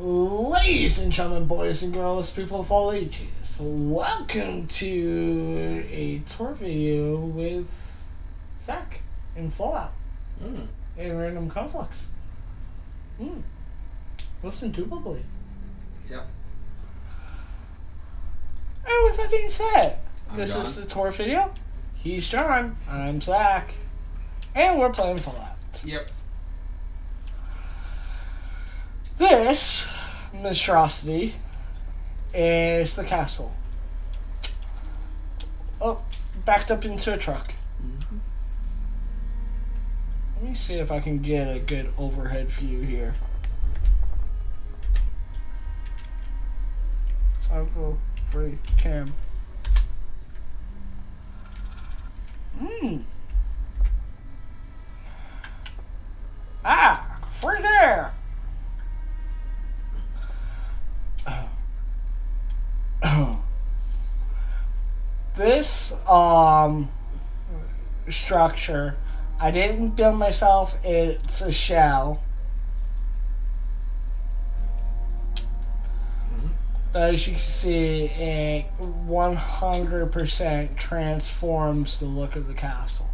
Ladies and gentlemen, boys and girls, people of all ages, welcome to a tour video with Zach in Fallout and Random Conflux. Listen to probably. Yep. And with that being said, this John. is the tour video. He's John, I'm Zach, and we're playing Fallout. Yep. This monstrosity is the castle. Oh, backed up into a truck. Let me see if I can get a good overhead view here. Toggle free cam. Free there! This structure I didn't build myself. It's a shell. But as you can see, it 100% transforms the look of the castle.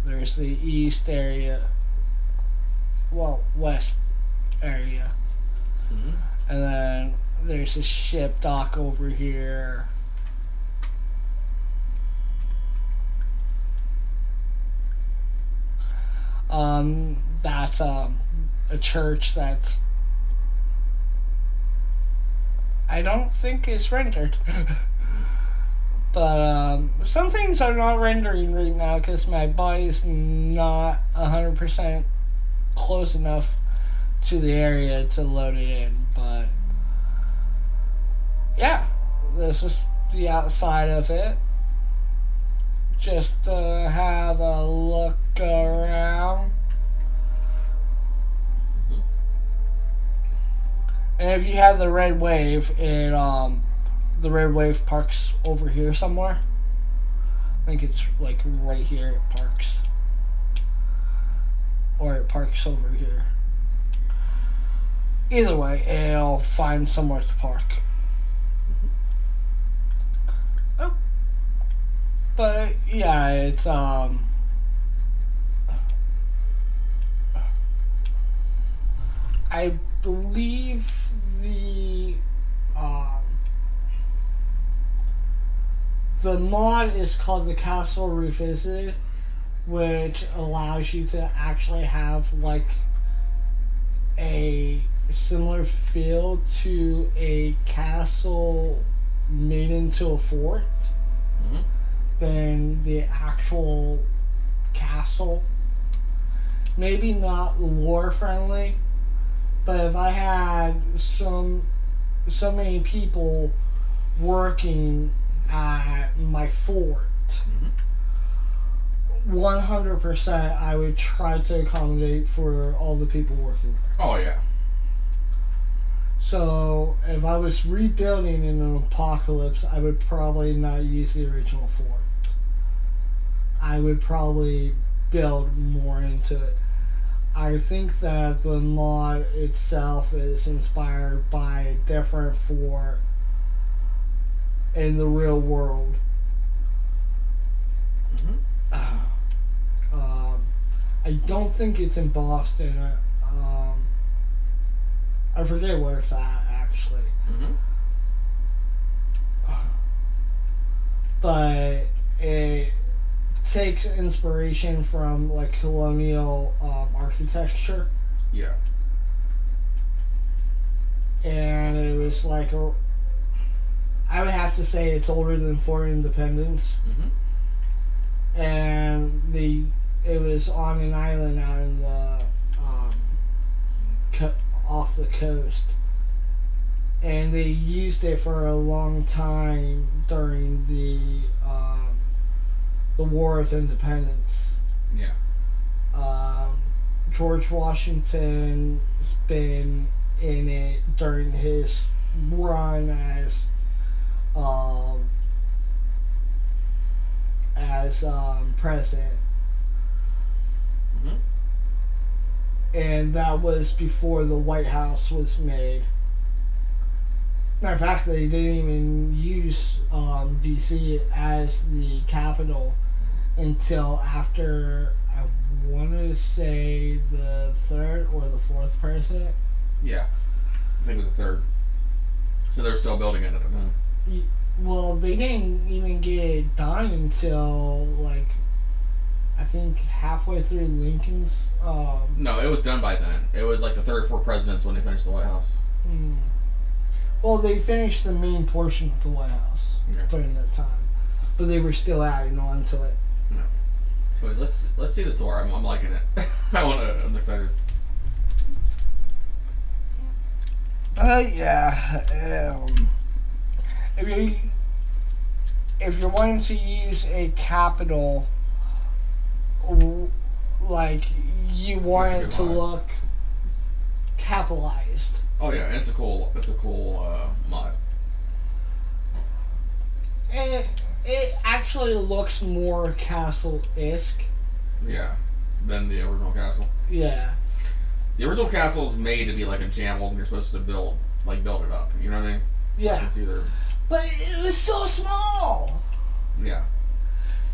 There's the east area, well, west area. And then there's a ship dock over here. That's a church that's, I don't think is rendered. But some things are not rendering right now because my body's not 100% close enough to the area to load it in. But yeah, this is the outside of it. Just to have a look around. And if you have the red wave, the red wave parks over here somewhere. I think it's like right here it parks. Or it parks over here. Either way, it'll find somewhere to park. Oh. But yeah, it's I believe the mod is called the Castle Revisited, which allows you to actually have like a similar feel to a castle made into a fort than the actual castle. Maybe not lore friendly, but if I had so many people working at my fort, 100% I would try to accommodate for all the people working there. Oh, yeah. So if I was rebuilding in an apocalypse, I would probably not use the original fort. I would probably build more into it. I think that the mod itself is inspired by a different fort in the real world. I don't think it's in Boston. I forget where it's at, actually. But it takes inspiration from like colonial architecture. Yeah. And it was like I would have to say it's older than Fort Independence. And it was on an island out in the off the coast, and they used it for a long time during the War of Independence. Yeah. George Washington's been in it during his run as president. and that was before the White House was made. Matter of fact, they didn't even use D.C. as the capital until after, I want to say, the third or the fourth president. Yeah, I think it was the third. So they're still building it at the moment. Well, they didn't even get it done until, like, I think halfway through Lincoln's. No, it was done by then. It was like the third or fourth presidents when they finished the White House. Well, they finished the main portion of the White House during that time, but they were still adding on to it. No. Anyways, let's see the tour. I'm liking it. I'm excited. Yeah. If you're wanting to use a capital, like you want it to look capitalized. Oh yeah, it's a cool mod. And it actually looks more castle-esque. Yeah, than the original castle. Yeah. The original castle is made to be like in shambles, and you're supposed to build it up. You know what I mean? Yeah. So it's either. But it was so small. Yeah.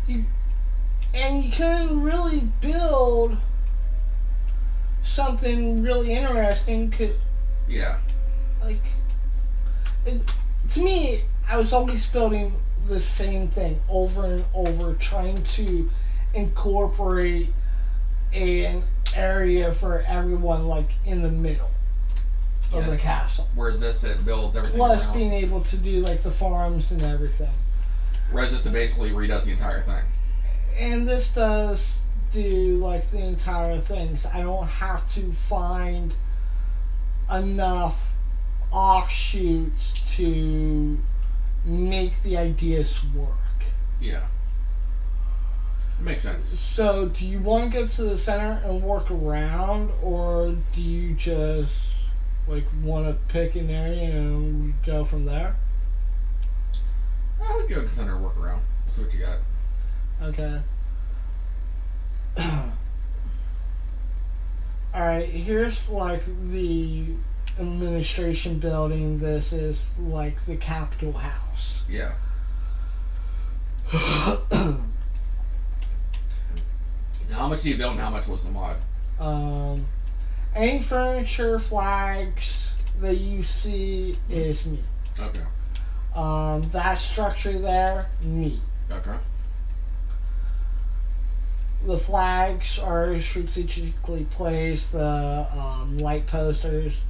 You couldn't really build something really interesting. Yeah. To me, I was always building the same thing over and over, trying to incorporate an area for everyone, like in the middle of the castle. Whereas this, it builds everything Plus around. being able to do like the farms and everything. Whereas this, it basically redoes the entire thing. And this does do like the entire things. I don't have to find enough offshoots to make the ideas work. Yeah. Makes sense. So, do you want to go to the center and work around, or do you just like want to pick an area and we go from there? I would go to the center and work around. See what you got. Okay. Alright, here's like the administration building. This is like the Capitol House. Yeah. How much do you build and how much was the mod? Any furniture, flags that you see is me. Okay. That structure there, me. Okay. The flags are strategically placed. The light posters,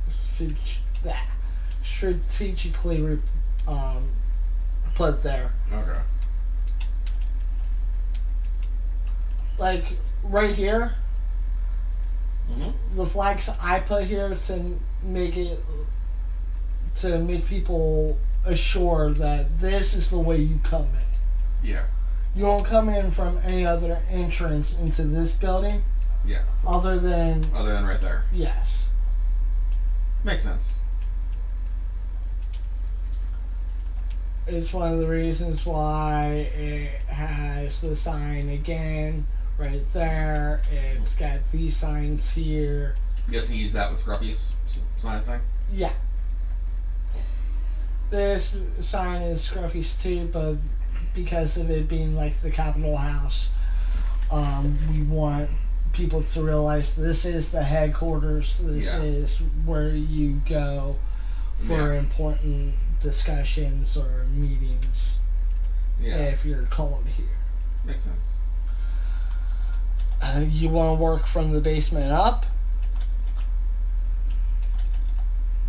strategically put there. Okay. Like right here, Mm-hmm. the flags I put here to make people assured that this is the way you come in. Yeah. You don't come in from any other entrance into this building. Yeah. Other than right there. Yes. Makes sense. It's one of the reasons why it has the sign again right there. It's got these signs here. I'm guessing you use that with Scruffy's sign thing? Yeah. This sign is Scruffy's too, but because of it being like the Capitol House, we want people to realize this is the headquarters. This is where you go for important discussions or meetings. Yeah. If you're called here. Makes sense. You want to work from the basement up?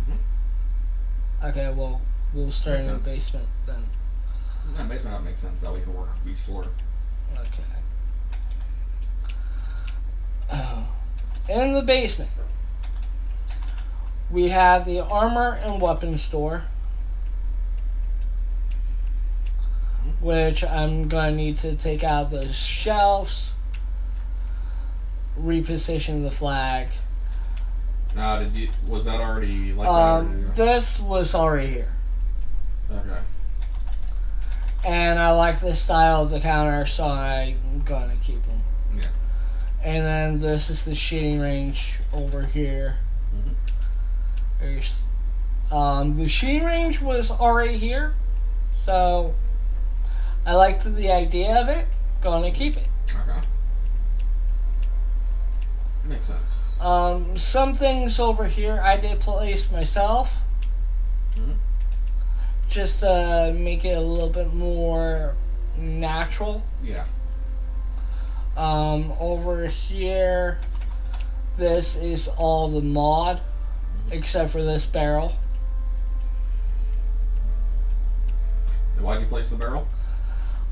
Mm-hmm. Okay, well, we'll start Makes in the sense. basement then. Yeah, basement up makes sense. That way we can work each floor. Okay. In the basement, we have the armor and weapons store, which I'm going to need to take out the shelves, reposition the flag. Was that already like that? This was already here. Okay. And I like the style of the counter, so I'm going to keep them. Yeah. And then this is the shooting range over here. Mm-hmm. There's the shooting range was already here, so I liked the idea of it. Gonna keep it. Okay. Makes sense. Some things over here I did place myself, Mm-hmm. just to make it a little bit more natural. Yeah. Over here, this is all the mod, except for this barrel. Why'd you place the barrel?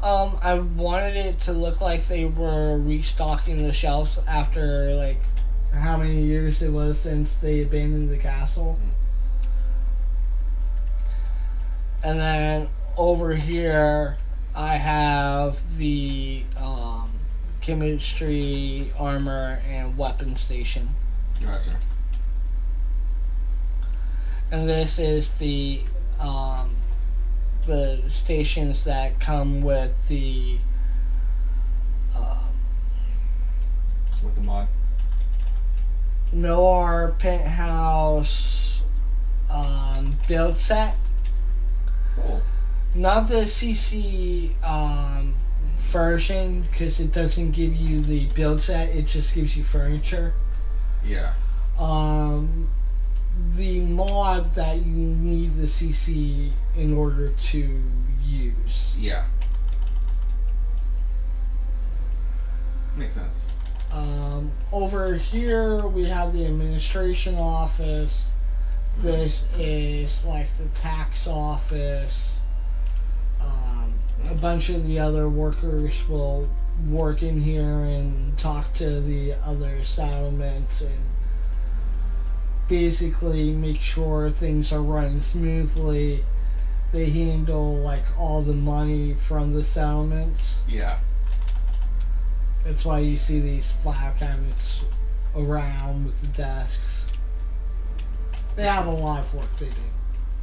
I wanted it to look like they were restocking the shelves after, like, how many years it was since they abandoned the castle. And then over here, I have the chemistry, armor, and weapon station. Gotcha. And this is the stations that come with the With the mod. Noir Penthouse build set. Cool. Not the CC version, because it doesn't give you the build set, it just gives you furniture. Yeah. The mod that you need the CC in order to use. Yeah. Makes sense. Over here we have the administration office. This is like the tax office. A bunch of the other workers will work in here and talk to the other settlements and basically make sure things are running smoothly. They handle like all the money from the settlements. Yeah. That's why you see these file cabinets around with the desks. They have a lot of work they do.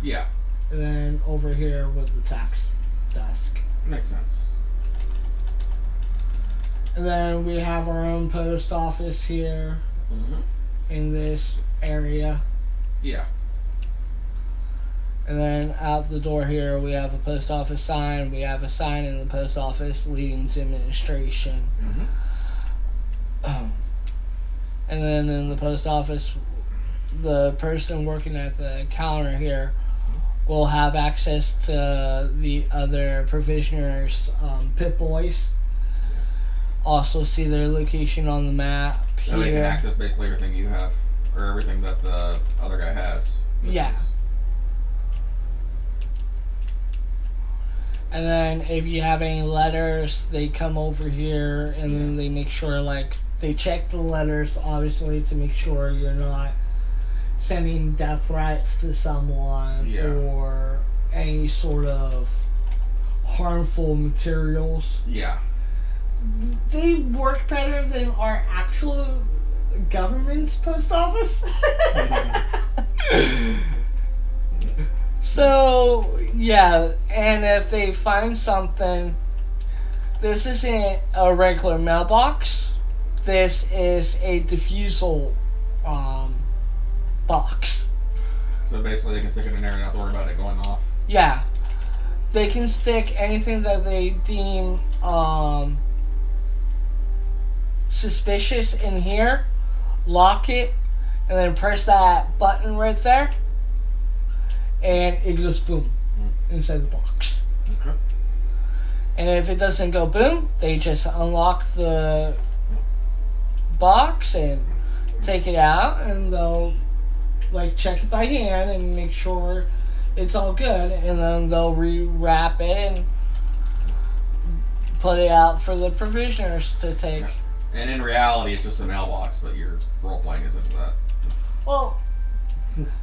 Yeah. And then over here with the tax desk. Makes sense. And then we have our own post office here Mm-hmm. in this area. Yeah. And then out the door here we have a post office sign. We have a sign in the post office leading to administration. Mm-hmm. And then in the post office, the person working at the counter here will have access to the other provisioners' pit boys. Also see their location on the map So they can here. access basically everything you have, or everything that the other guy has. Yeah. And then if you have any letters, they come over here and then they make sure, like, they check the letters, obviously, to make sure you're not sending death threats to someone or any sort of harmful materials. Yeah. They work better than our actual government's post office. So, yeah, and if they find something, this isn't a regular mailbox. This is a diffusal box. So basically they can stick it in there and not have to worry about it going off. Yeah. They can stick anything that they deem suspicious in here, lock it, and then press that button right there, and it goes boom inside the box. Okay. And if it doesn't go boom, they just unlock the box and take it out, and they'll like check it by hand and make sure it's all good, and then they'll rewrap it and put it out for the provisioners to take. Okay. And in reality, it's just a mailbox, but your role playing is into that. Well,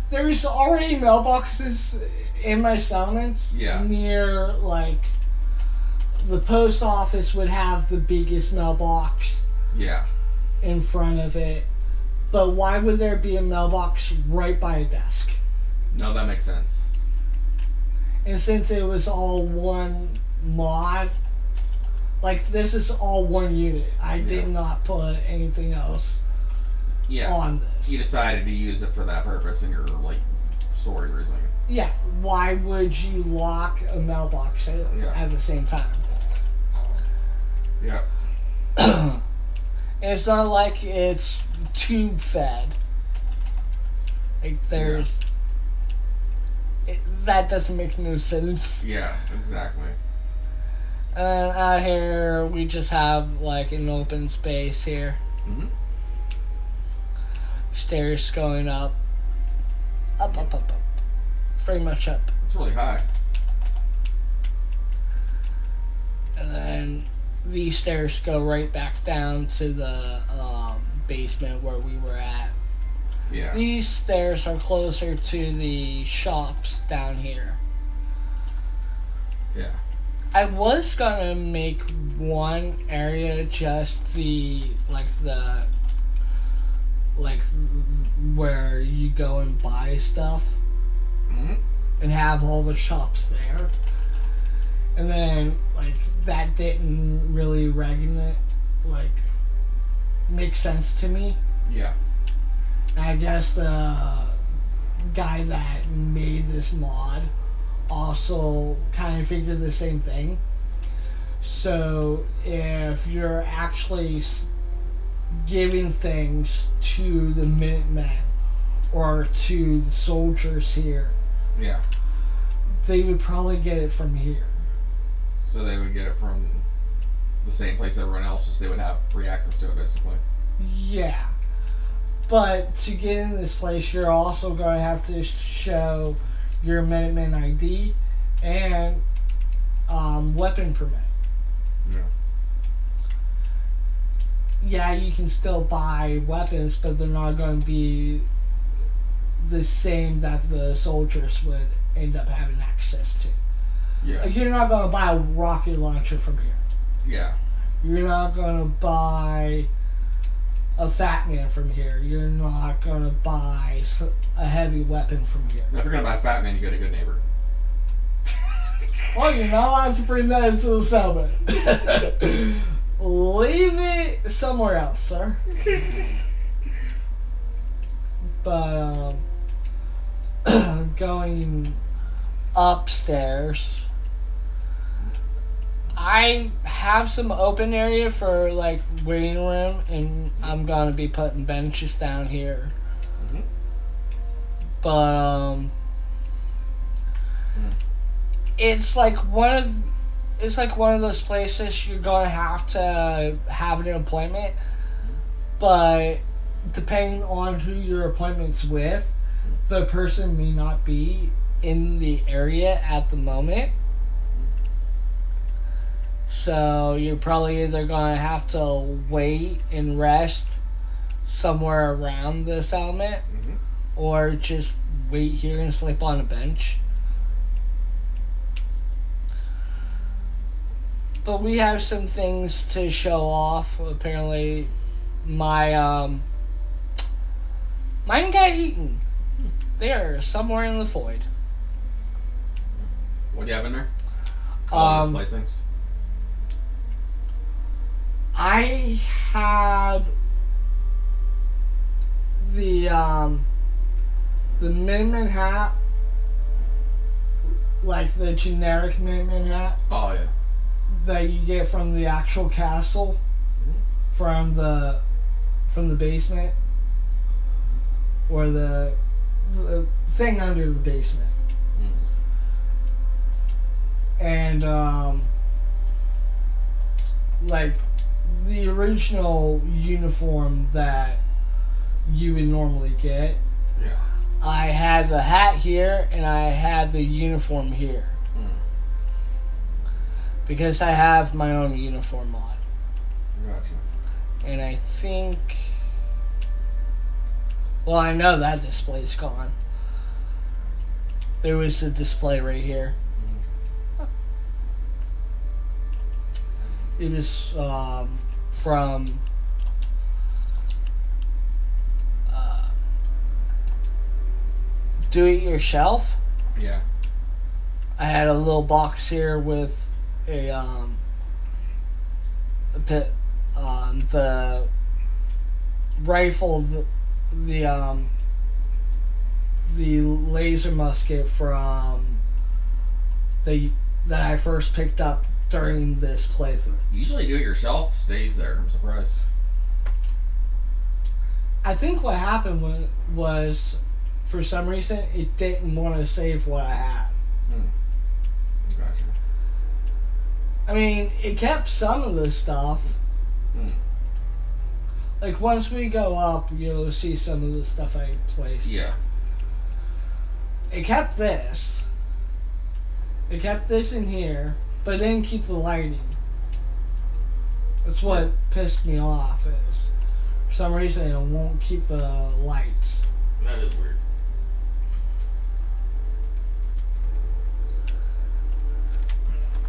there's already mailboxes in my settlements. Yeah. Near, like, the post office would have the biggest mailbox Yeah. in front of it. But why would there be a mailbox right by a desk? No, that makes sense. And since it was all one mod, Like, this is all one unit. I did not put anything else on this. You decided to use it for that purpose in your, like, story reasoning. Yeah. Why would you lock a mailbox at the same time? Yeah. And it's not like it's tube fed. Like, there's... that doesn't make no sense. Yeah, exactly. And out here, we just have, like, an open space here. Mm-hmm. Stairs going up. Up. Very much up. It's really high. And then these stairs go right back down to the basement where we were at. Yeah. These stairs are closer to the shops down here. Yeah. I was gonna make one area just where you go and buy stuff, and have all the shops there, and then like that didn't really make sense to me. Yeah. And I guess the guy that made this mod also kind of figured the same thing. So if you're actually giving things to the Minutemen or to the soldiers here, yeah, they would probably get it from here. So they would get it from the same place everyone else, just they would have free access to it, basically. Yeah. But to get in this place, you're also going to have to show your Minuteman ID and weapon permit. Yeah. Yeah, you can still buy weapons, but they're not going to be the same that the soldiers would end up having access to. Yeah. Like, you're not going to buy a rocket launcher from here. Yeah. You're not going to buy a Fat Man from here. You're not going to buy a heavy weapon from here. If you're going to buy a Fat Man, you go to Good Neighbor. Well, you're not allowed to bring that into the settlement. Leave it somewhere else, sir. But, going upstairs, I have some open area for, like, waiting room, and I'm gonna be putting benches down here. Mm-hmm. But, it's like one of those places you're gonna have to have an appointment, but depending on who your appointment's with, the person may not be in the area at the moment. So you're probably either gonna have to wait and rest somewhere around the settlement, or just wait here and sleep on a bench. But we have some things to show off. Apparently, mine got eaten. They're somewhere in the void. What do you have in there? All display things. I had the Minuteman hat, like the generic Minuteman hat. Oh yeah. That you get from the actual castle, from the basement, or the thing under the basement, and like the original uniform that you would normally get. Yeah. I had the hat here, and I had the uniform here. Because I have my own uniform on. Gotcha. And I think... Well, I know that display's gone. There was a display right here. It was from... Do It Yourself. Yeah. I had a little box here with a the rifle, the laser musket from that I first picked up during this playthrough. You usually do it yourself, stays there. I'm surprised. I think what happened was for some reason it didn't want to save what I had. Gotcha. I mean, it kept some of the stuff. Like, once we go up, you'll see some of the stuff I placed. Yeah. It kept this. It kept this in here, but it didn't keep the lighting. That's what pissed me off, is for some reason it won't keep the lights. That is weird.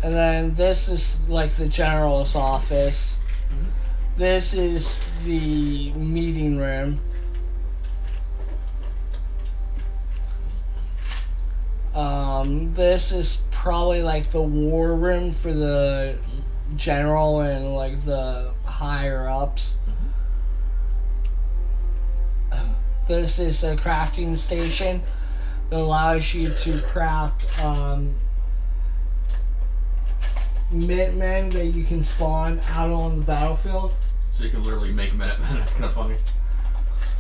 And then this is like the general's office. This is the meeting room. This is probably like the war room for the general and like the higher ups. This is a crafting station that allows you to craft Minutemen that you can spawn out on the battlefield. So you can literally make Minutemen. That's kind of funny.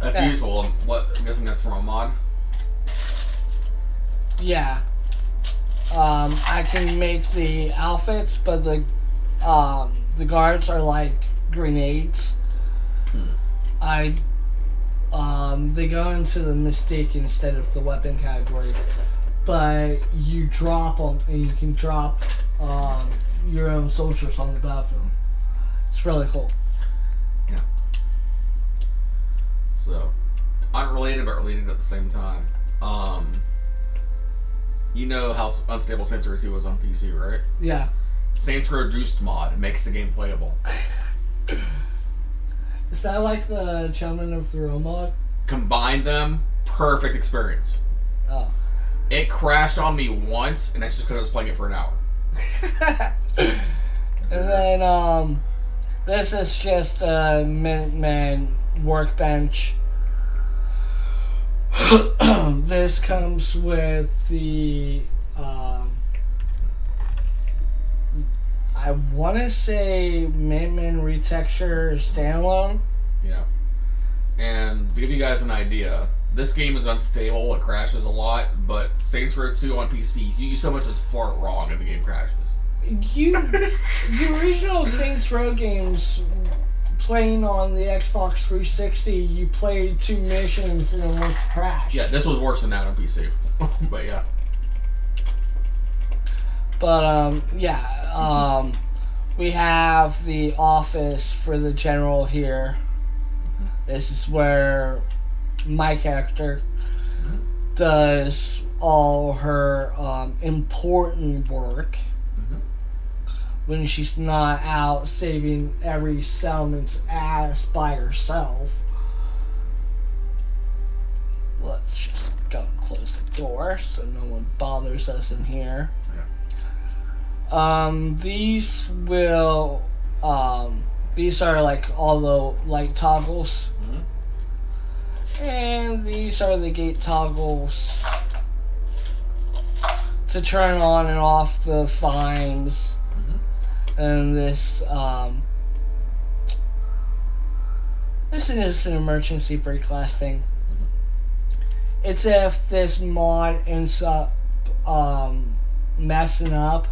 That's useful. I'm guessing that's from a mod. Yeah. I can make the outfits, but the guards are like grenades. They go into the mistake instead of the weapon category, but you drop them and you can drop your own soldiers on the battlefield. It's really cool. Yeah. So, unrelated but related at the same time. You know how unstable Saints Row 2 was on PC, right? Yeah. Saints Row Juiced mod makes the game playable. Is that like the Children of the Road mod? Combine them, perfect experience. Oh. It crashed on me once, and that's just because I was playing it for an hour. And then, this is just a Minuteman workbench. This comes with the, I want to say Minuteman Retexture standalone. Yeah. And to give you guys an idea, this game is unstable, it crashes a lot, but Saints Row 2 on PC, you so much as fart wrong and the game crashes. The original Saints Row games, playing on the Xbox 360, you played 2 missions and it went to crash. Yeah, this was worse than that on PC. But yeah. But, we have the office for the general here. This is where my character does all her important work when she's not out saving every settlement's ass by herself. Let's just go and close the door so no one bothers us in here. These will, these are like all the light toggles. And these are the gate toggles to turn on and off the finds. And this, this is an emergency brake glass thing. It's if this mod ends up, messing up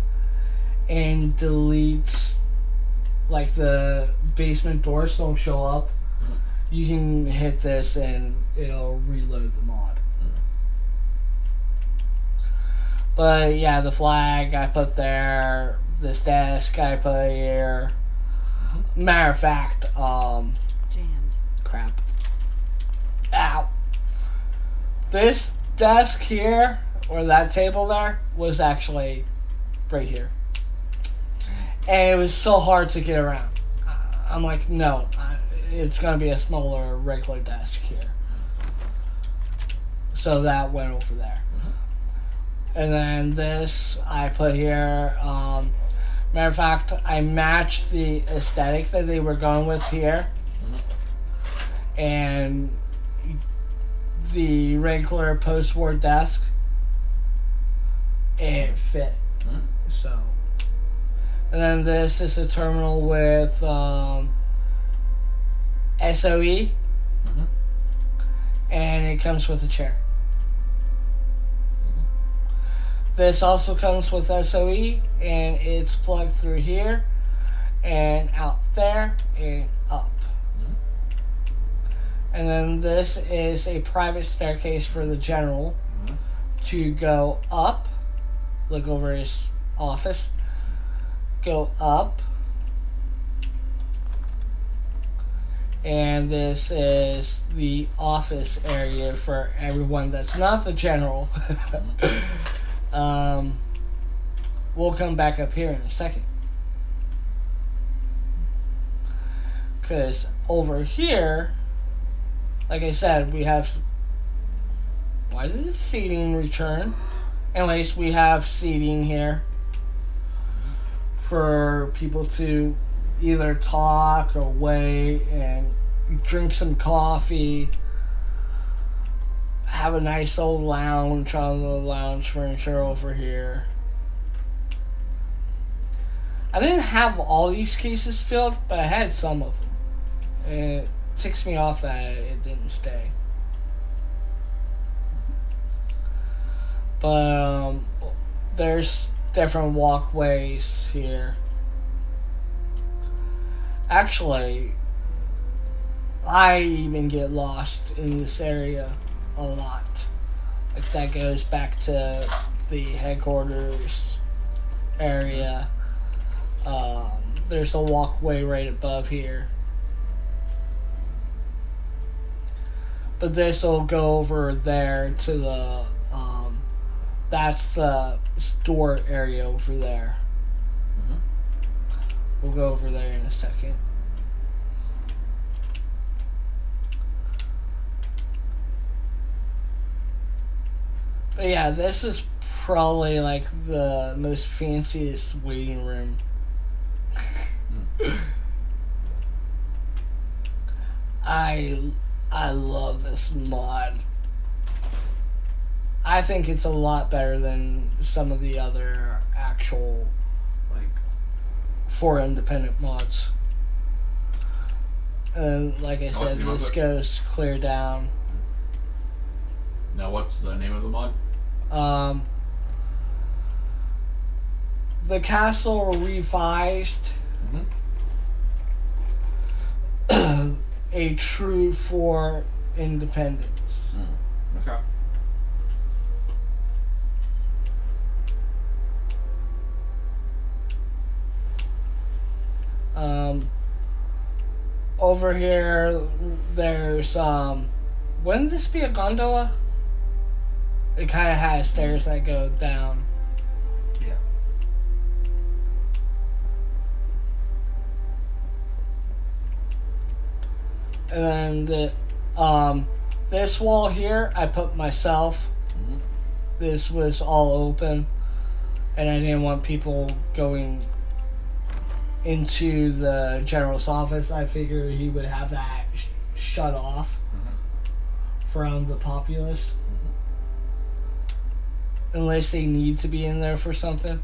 and deletes, like, the basement doors don't show up, you can hit this and it'll reload the mod. But yeah, the flag I put there, this desk I put here. Matter of fact, jammed. Crap. Ow. This desk here, or that table there, was actually right here. And it was so hard to get around. I'm like, no, it's going to be a smaller regular desk here. So that went over there. And then this I put here Matter of fact, I matched the aesthetic that they were going with here. And the regular post-war desk, it fit. So, and then this is a terminal with SOE, and it comes with a chair. This also comes with SOE, and it's plugged through here, and out there, and up. And then this is a private staircase for the general to go up. Look over his office. Go up. And this is the office area for everyone that's not the general. We'll come back up here in a second. Because over here, like I said, we have... Why did the seating return? Anyways, we have seating here for people to either talk or wait and drink some coffee. Have a nice old lounge on the lounge furniture over here. I didn't have all these cases filled, but I had some of them. It ticks me off that it didn't stay. But there's different walkways here. Actually, I even get lost in this area a lot. Like that goes back to the headquarters area. There's a walkway right above here. But this will go over there to the, that's the store area over there. We'll go over there in a second. But yeah, this is probably like the most fanciest waiting room. I love this mod. I think it's a lot better than some of the other actual, like, for independent mods. And like I said, this goes clear down. Now, what's the name of the mod? The Castle Revised. A true for independence. Okay. Over here, there's, wouldn't this be a gondola? It kind of has stairs that go down. Yeah. And then this wall here, I put myself. This was all open, and I didn't want people going into the general's office. I figured he would have that shut off from the populace. Unless they need to be in there for something.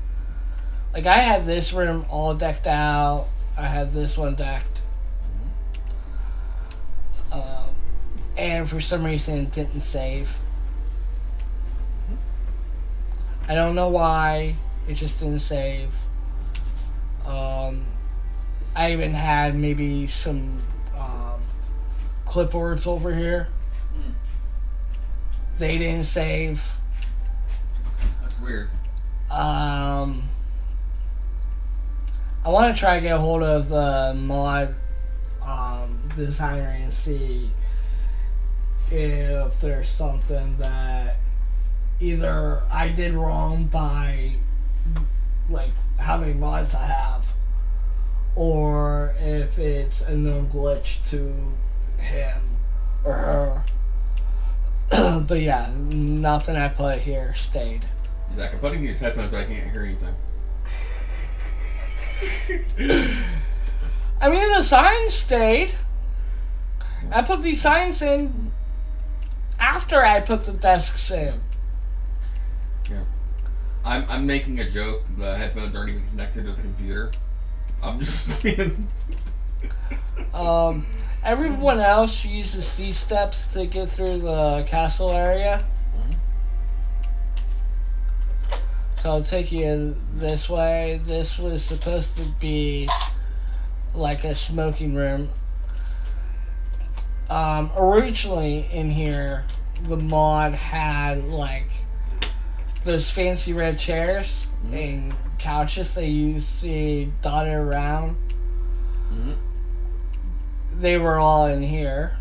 Like, I had this room all decked out. I had this one decked. And for some reason it didn't save. I don't know why. It just didn't save. I even had maybe some clipboards over here. They didn't save. That's weird. I want to try to get a hold of the mod designer and see if there's something that either I did wrong by, like, how many mods I have, or if it's a known glitch to him or her. But yeah, nothing I put here stayed. Zach, I'm putting these headphones, but I can't hear anything. I mean, the signs stayed. I put these signs in after I put the desks in. Yeah. I'm making a joke. The headphones aren't even connected to the computer. I'm just being... Everyone else uses these steps to get through the castle area. So I'll take you this way. This was supposed to be like a smoking room. Originally in here, the mod had like those fancy red chairs and couches they used to dot it around. They were all in here.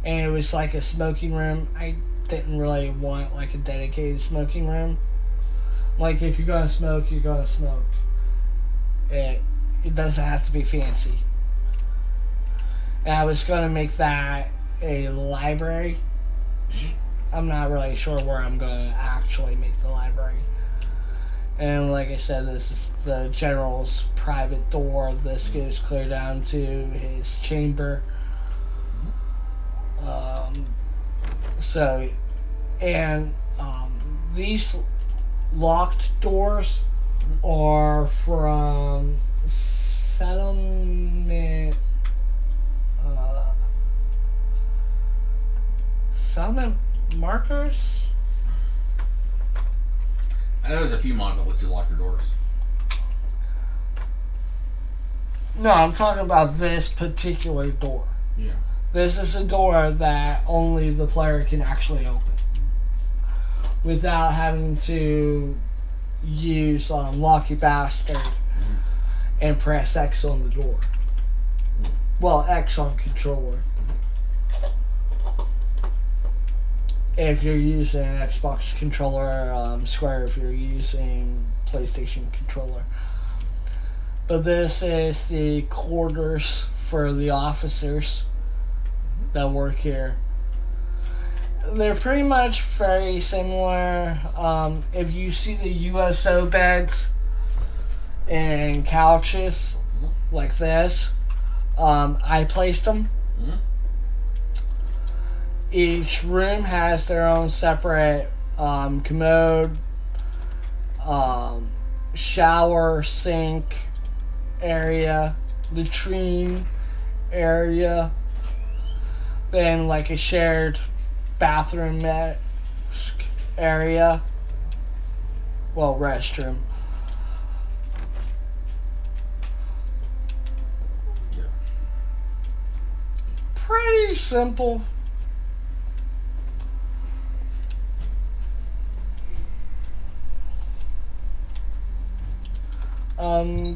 And it was like a smoking room. I didn't really want like a dedicated smoking room. Like if you're gonna smoke, you're gonna smoke. It doesn't have to be fancy. And I was gonna make that a library. I'm not really sure where I'm gonna actually make the library. And like I said, this is the general's private door. This goes clear down to his chamber. These locked doors are from settlement markers. I know there's a few mods that let you lock your doors. No, I'm talking about this particular door. Yeah. This is a door that only the player can actually open without having to use Lucky Bastard and press X on the door. Well, X on controller. If you're using an Xbox controller, square if you're using PlayStation controller. But this is the quarters for the officers that work here. They're pretty much very similar. If you see the USO beds and couches like this, I placed them. Each room has their own separate commode, shower, sink area, latrine area, then like a shared bathroom area, well, restroom. Yeah. Pretty simple.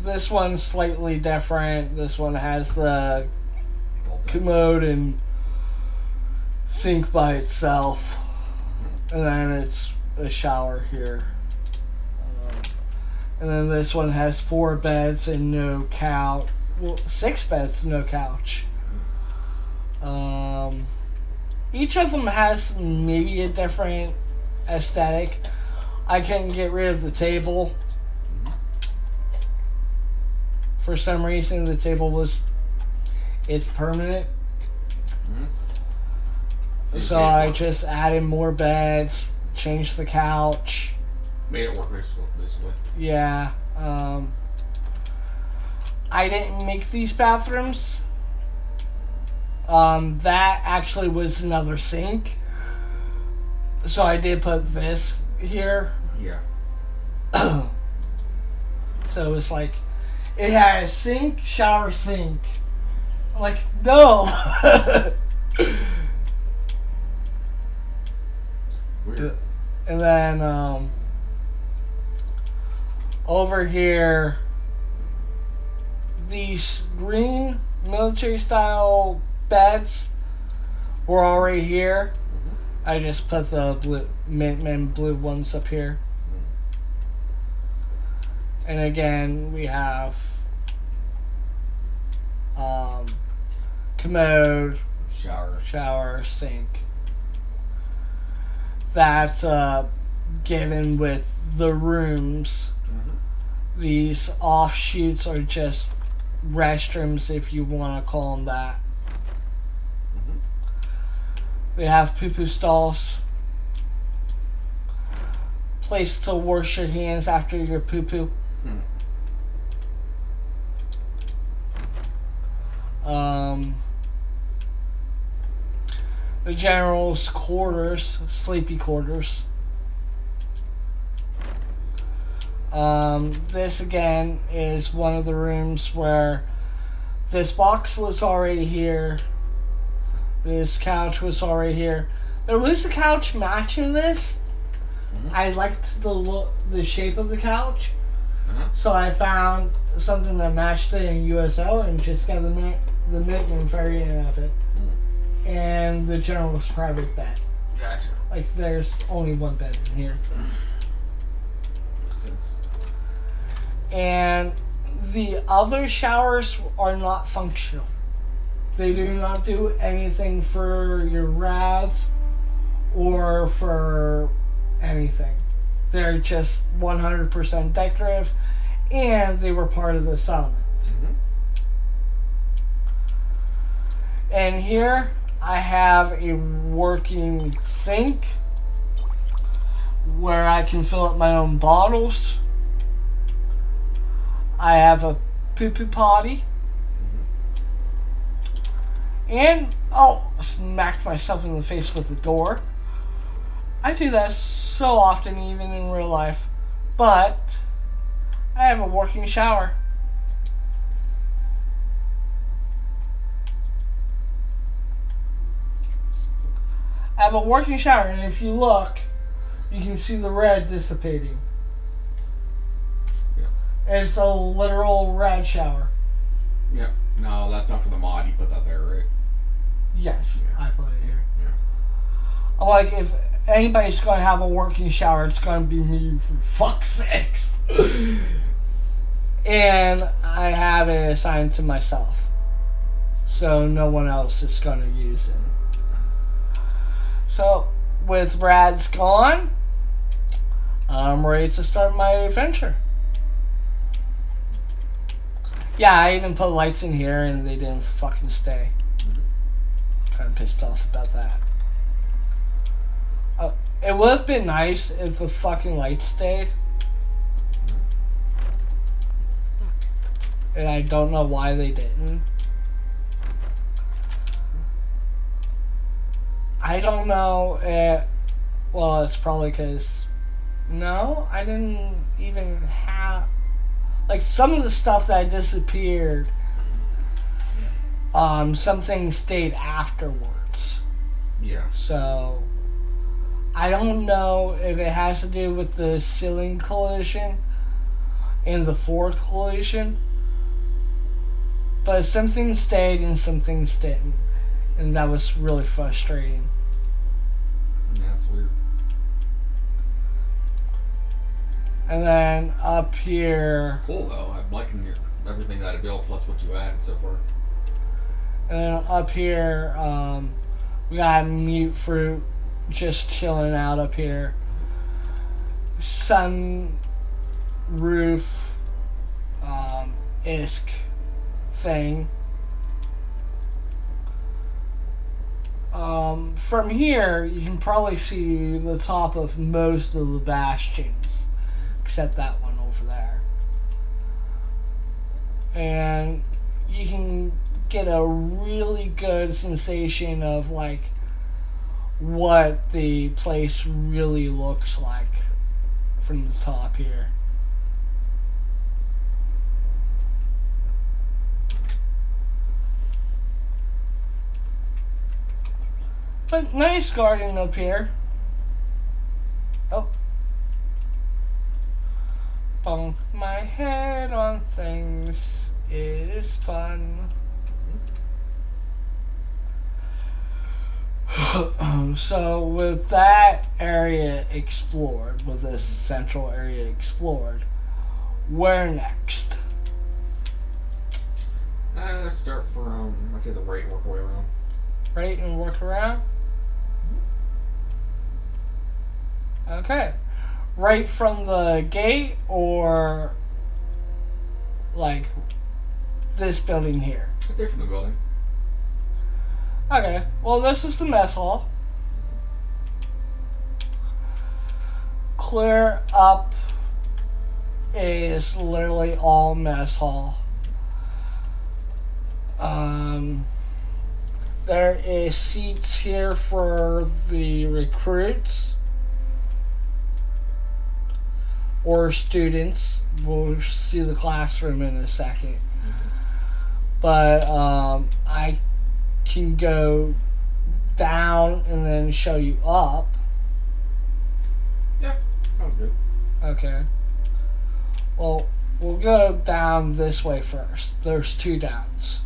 This one's slightly different. This one has the commode and sink by itself, and then it's a shower here. And then this one has 4 beds and no couch. Well, 6 beds, no couch. Each of them has maybe a different aesthetic. I couldn't get rid of the table. For some reason, the table it's permanent. So I just added more beds, changed the couch. Made it work basically. Yeah. I didn't make these bathrooms. That actually was another sink. So I did put this here. Yeah. So it's like, it has sink, shower, sink. I'm like, no. Weird. And then over here, these green military style beds were already here. I just put the blue mint blue ones up here. And again, we have commode, shower, sink. That's given with the rooms. these offshoots are just restrooms, if you want to call them that. Mm-hmm. They have poo-poo stalls. Place to wash your hands after your poo-poo. The general's quarters, sleepy quarters. This again is one of the rooms where this box was already here. This couch was already here. There was a couch matching this. Mm-hmm. I liked the shape of the couch, so I found something that matched it in USO and just got the Midland variant of it. And the general's private bed. Gotcha. Like, there's only one bed in here. Makes sense. And the other showers are not functional. They do not do anything for your rads or for anything. They're just 100% decorative, and they were part of the settlement. Mm-hmm. And here I have a working sink where I can fill up my own bottles. I have a poo-poo potty. And, smacked myself in the face with the door. I do that so often, even in real life. But I have a working shower. I have a working shower, and if you look, you can see the red dissipating. Yeah. It's a literal red shower. Yeah. No, that's not for the mod. You put that there, right? Yes, Yeah. I put it here. Yeah. I'm like, if anybody's going to have a working shower, it's going to be me, for fuck's sakes. And I have it assigned to myself. So no one else is going to use it. So, with Rad's gone, I'm ready to start my adventure. Yeah, I even put lights in here and they didn't fucking stay. Kind of pissed off about that. It would have been nice if the fucking lights stayed. It's stuck. And I don't know why they didn't. I don't know. Well, it's probably because... No, I didn't even have... Like, some of the stuff that disappeared, some things stayed afterwards. Yeah. So, I don't know if it has to do with the ceiling collision and the floor collision. But some things stayed and some things didn't. And that was really frustrating. Yeah, that's weird. And then up here... It's cool, though. I'm liking everything that I built plus what you added so far. And then up here, we got mute fruit just chilling out up here. Sun roof, ISK thing. From here, you can probably see the top of most of the bastions, except that one over there. And you can get a really good sensation of like what the place really looks like from the top here. But nice garden up here. Oh. Bonk my head on things is fun. So with that area explored, with this central area explored, where next? Let's start from, I'd say the right and work our way around. Right, and work around? Okay. Right from the gate or like this building here. It's there from the building. Okay, well, this is the mess hall. Clear up is literally all mess hall. There is seats here for the recruits or students. We'll see the classroom in a second. But I can go down and then show you up. Yeah, sounds good. Okay. Well, we'll go down this way first. There's 2 downs.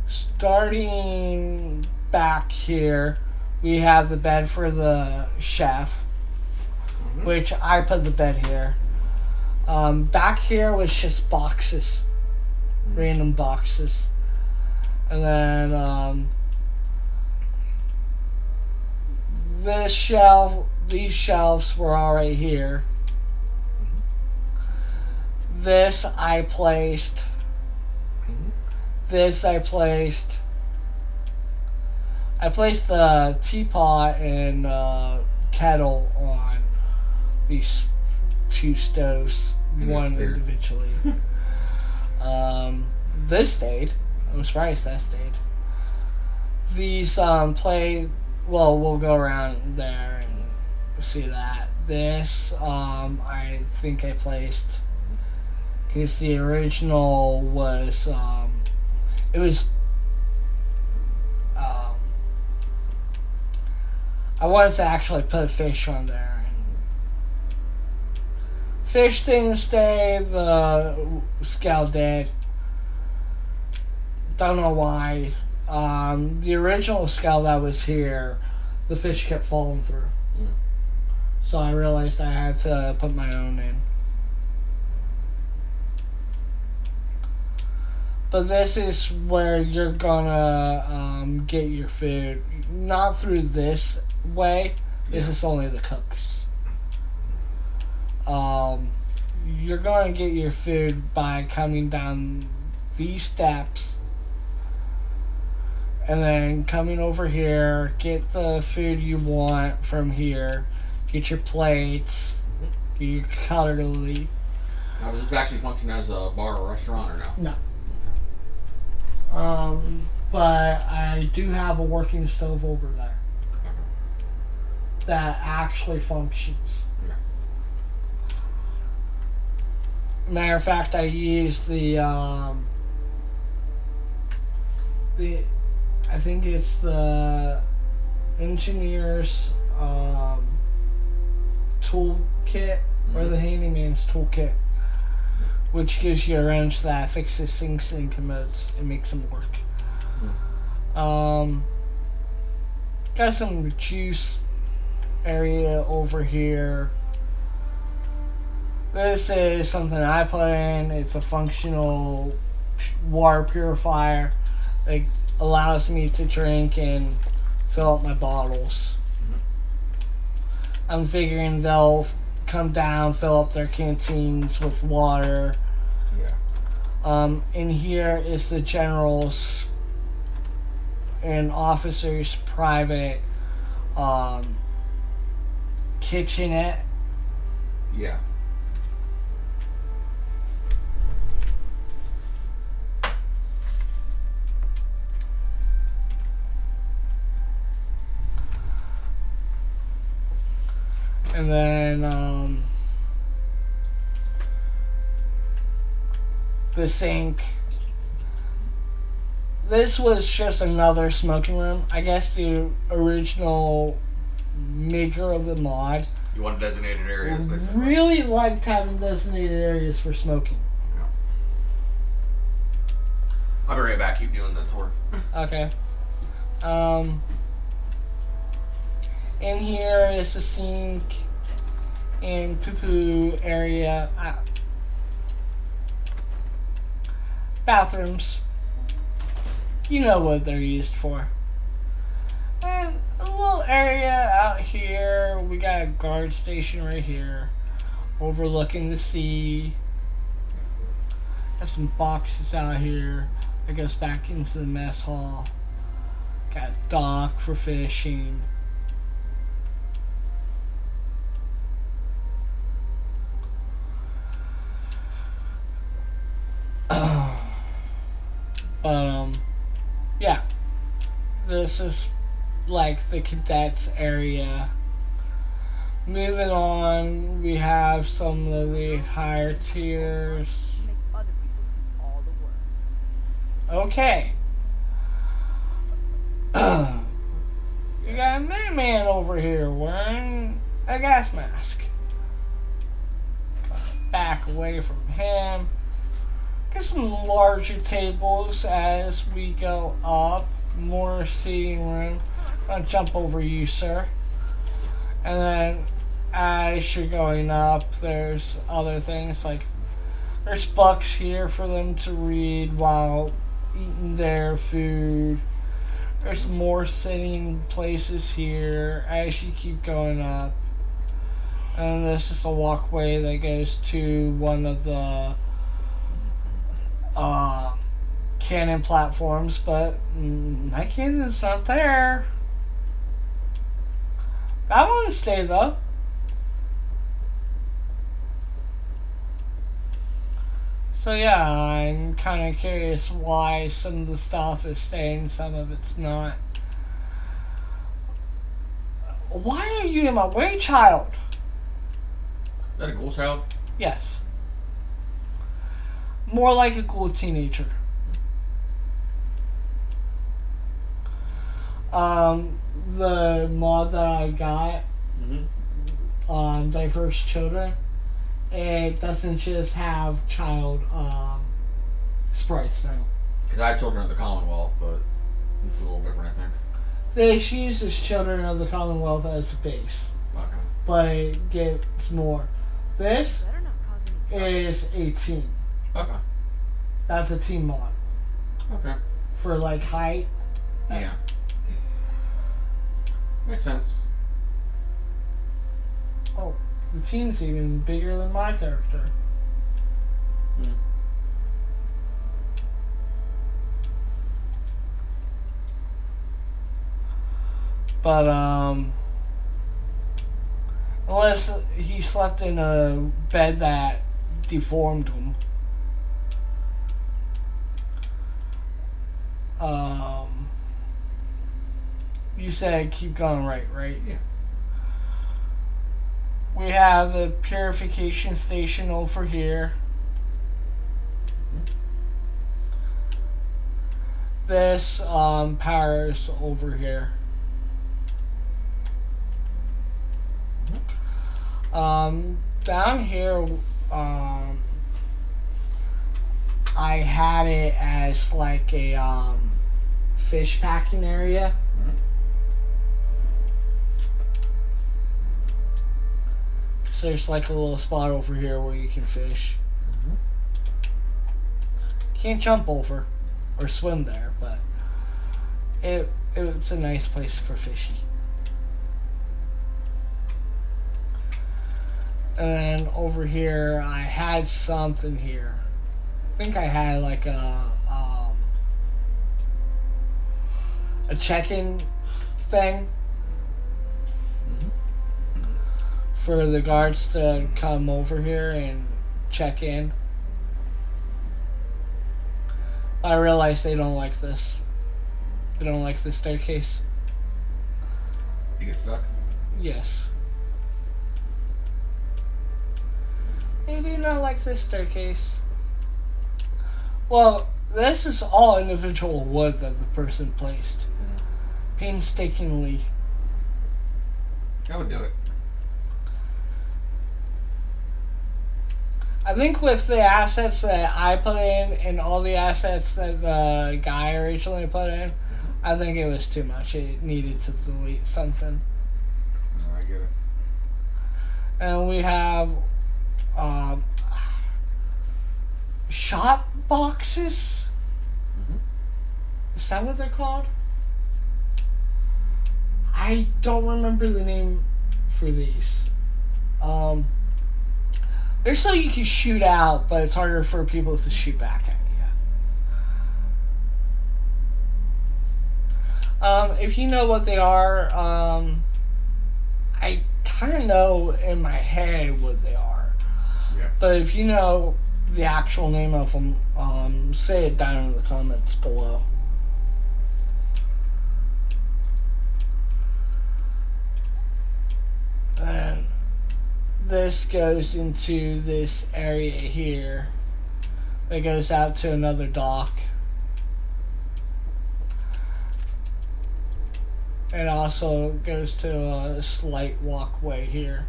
Starting back here, we have the bed for the chef, which I put the bed here. Back here was just boxes, random boxes. And then these shelves were already here. This I placed. This I placed. I placed the teapot and kettle on these 2 stoves, And one it's weird. individually. This stayed. I'm surprised that stayed. These we'll go around there and see that. This I think I placed because the original was it was I wanted to actually put a fish on there, and fish didn't stay. The scale did. Don't know why. The original scale that was here, the fish kept falling through. So I realized I had to put my own in. But this is where you're gonna get your food. Not through this way. This is only the cooks. You're gonna get your food by coming down these steps and then coming over here, get the food you want from here, get your plates, get your cutlery. Now, does this actually function as a bar or restaurant or no? No. But I do have a working stove over there that actually functions. Matter of fact, I use the I think it's the engineer's toolkit or the handyman's toolkit, which gives you a wrench that fixes sinks and commodes and makes them work. Got some juice area over here. This is something I put in. It's a functional water purifier that allows me to drink and fill up my bottles. I'm figuring they'll come down, fill up their canteens with water. In here is the general's and officer's private kitchenette. Yeah. And then the sink. This was just another smoking room. I guess the original maker of the mod You want designated areas, basically. really liked having designated areas for smoking. Yeah. I'll be right back. Keep doing the tour. Okay. In here is the sink and poo-poo area. Bathrooms. You know what they're used for. And a little area out here. We got a guard station right here. overlooking the sea. Got some boxes out here that goes back into the mess hall. Got a dock for fishing. But yeah, this is like the cadets area. Moving on, we have some of the higher tiers. Make other people do all the work. Okay. You got a man over here wearing a gas mask. Back away from him. Get some larger tables as we go up. More seating room. I'll jump over you, sir. And then as you're going up, there's other things like there's books here for them to read while eating their food. There's more sitting places here as you keep going up. And this is a walkway that goes to one of the cannon platforms, but my cannon's not there. I want to stay though. So yeah, I'm kind of curious why some of the stuff is staying, some of it's not. Why are you in my way, child? Is that a ghoul child? Yes. More like a cool teenager. The mod that I got, Diverse Children, it doesn't just have child sprites now. Because I had Children of the Commonwealth, but it's a little different, I think. They use as Children of the Commonwealth as a base, Okay. but it gets more. This Better not cause any trouble. is a team. Okay. That's a team mod Okay. for like height. Yeah. Makes sense. Oh, the team's even bigger than my character. Hmm. But unless he slept in a bed that deformed him. You said keep going right? Yeah. We have the purification station over here. This powers over here. Down here, I had it as like a fish packing area. So there's like a little spot over here where you can fish. Can't jump over or swim there, but it's a nice place for fishy. And then over here, I had something here. I think I had like a check-in thing for the guards to come over here and check in. I realize they don't like this. They don't like the staircase. You get stuck? Yes. They do not like this staircase. Well, this is all individual wood that the person placed. Painstakingly. I would do it. I think with the assets that I put in and all the assets that the guy originally put in, I think it was too much. It needed to delete something. No, I get it. And we have shot boxes. Is that what they're called? I don't remember the name for these. There's so you can shoot out, but it's harder for people to shoot back at you. If you know what they are, I kind of know in my head what they are. Yeah. But if you know the actual name of them, say it down in the comments below. And this goes into this area here that goes out to another dock. It also goes to a slight walkway here.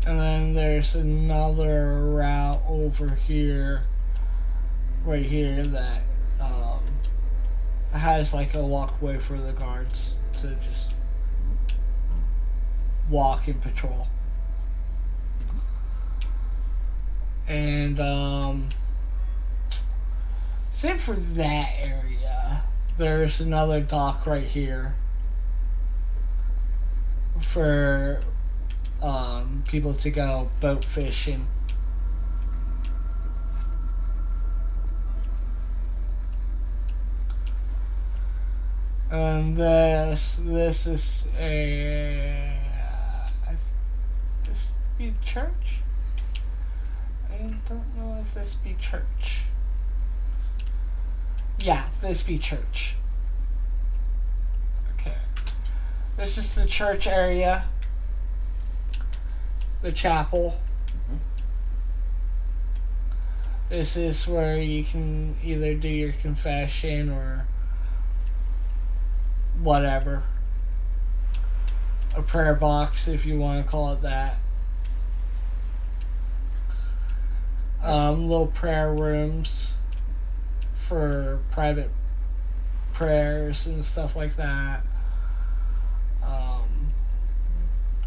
And then there's another route over here, right here, that has like a walkway for the guards to just walk and patrol. And that's it for that area. There's another dock right here for people to go boat fishing. And this is a this be church? I don't know if this be church. Yeah, this be church. Okay. This is the church area. The chapel. Mm-hmm. This is where you can either do your confession or whatever. A prayer box, if you want to call it that. Little prayer rooms for private prayers and stuff like that.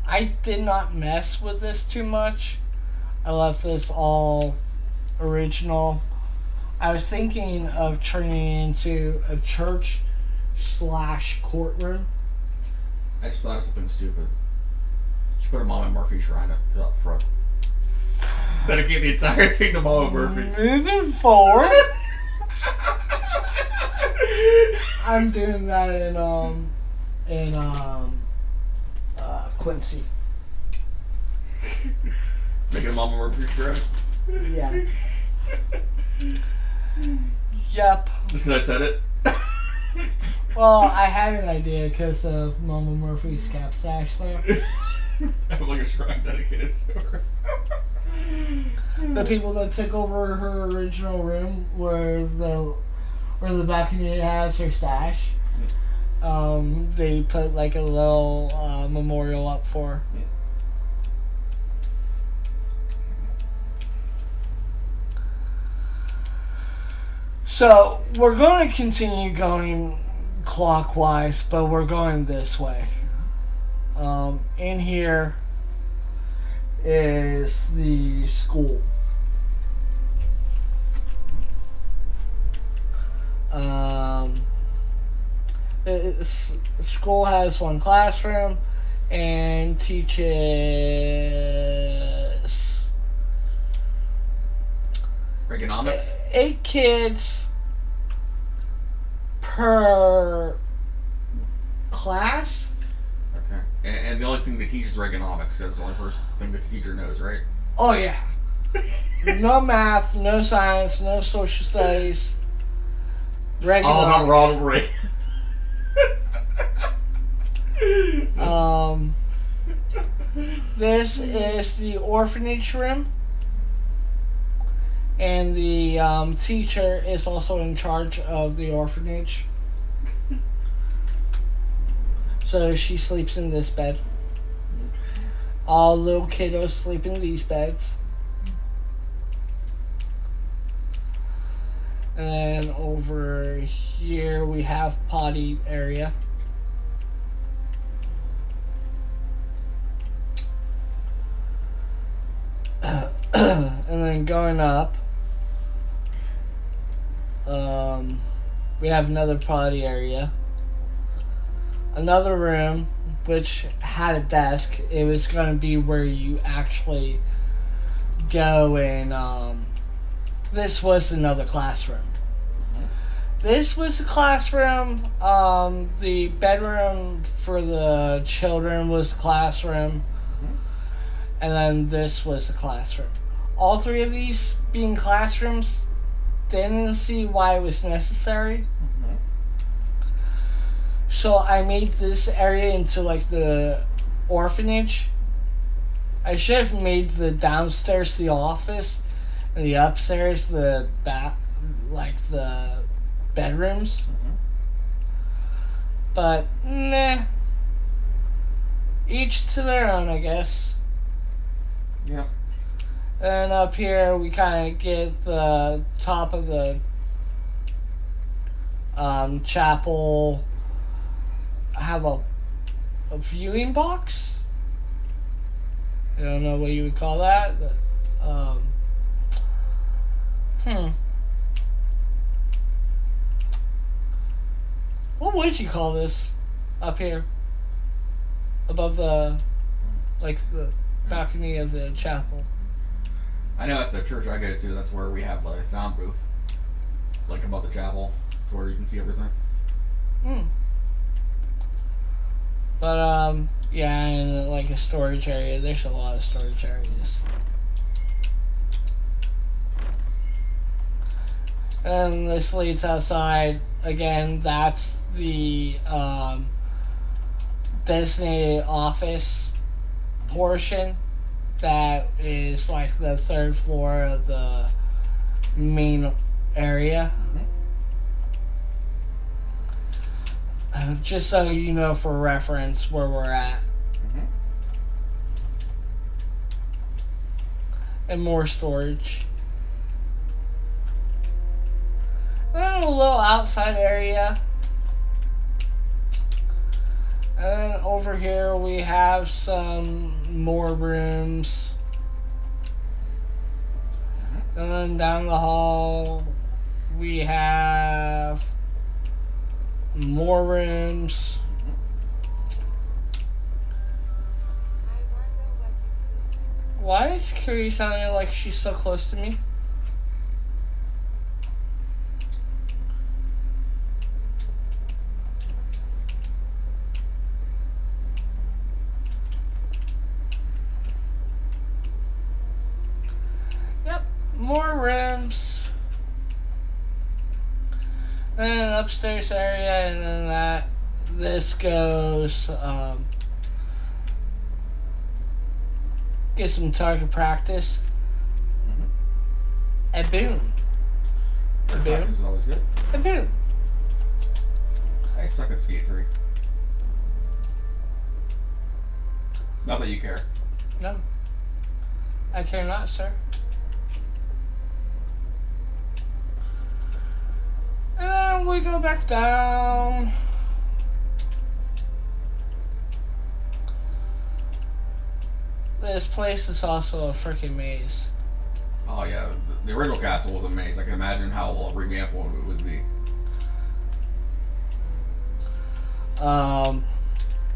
I did not mess with this too much. I left this all original. I was thinking of turning it into a church/courtroom. I just thought of something stupid. Just put a Mama Murphy shrine up front. Dedicate the entire thing to Mama Murphy. Moving forward, I'm doing that in Quincy. Making a Mama Murphy shrine? Yeah. Yep. Just because I said it? Well, I had an idea because of Mama Murphy's cap stash there. I have like a shrine dedicated to her. The people that took over her original room where the balcony has her stash. They put like a little memorial up for her. So we're going to continue going clockwise, but we're going this way. In here is the school. School has one classroom and teaches Ergonomics? 8 kids per class. Okay. And the only thing they teach is ergonomics. That's the only thing that the teacher knows, right? Oh yeah. No math, no science, no social studies. It's all about Ronald Reagan. This is the orphanage room, and the teacher is also in charge of the orphanage. So she sleeps in this bed. All little kiddos sleep in these beds. And then over here we have potty area. And then going up, we have another potty area. another room which had a desk. It was going to be where you actually go and this was another classroom. This was a classroom. The bedroom for the children was a classroom. And then this was a classroom. All three of these being classrooms, didn't see why it was necessary. So I made this area into like the orphanage. I should have made the downstairs the office and the upstairs the the bedrooms. But nah. Each to their own, I guess. Yeah. And up here we kind of get the top of the chapel. Have a viewing box. I don't know what you would call that. What would you call this up here? Above the balcony of the chapel. I know at the church I go to, that's where we have like a sound booth. Like above the chapel, to where you can see everything. But yeah, and like a storage area. There's a lot of storage areas. And this leads outside. Again, that's the designated office portion. That is like the third floor of the main area. Just so you know for reference where we're at. And more storage. Then a little outside area. And then over here we have some more rooms. And then down the hall we have more rooms. Why is Curie sounding like she's so close to me? Yep, more rooms. Then an upstairs area, and then this goes, get some target practice. And boom. And boom. Practice is always good. And boom. I suck at Skate 3. Not that you care. No. I care not, sir. And then we go back down. This place is also a freaking maze. Oh yeah, the original castle was a maze. I can imagine how a revamped one it would be.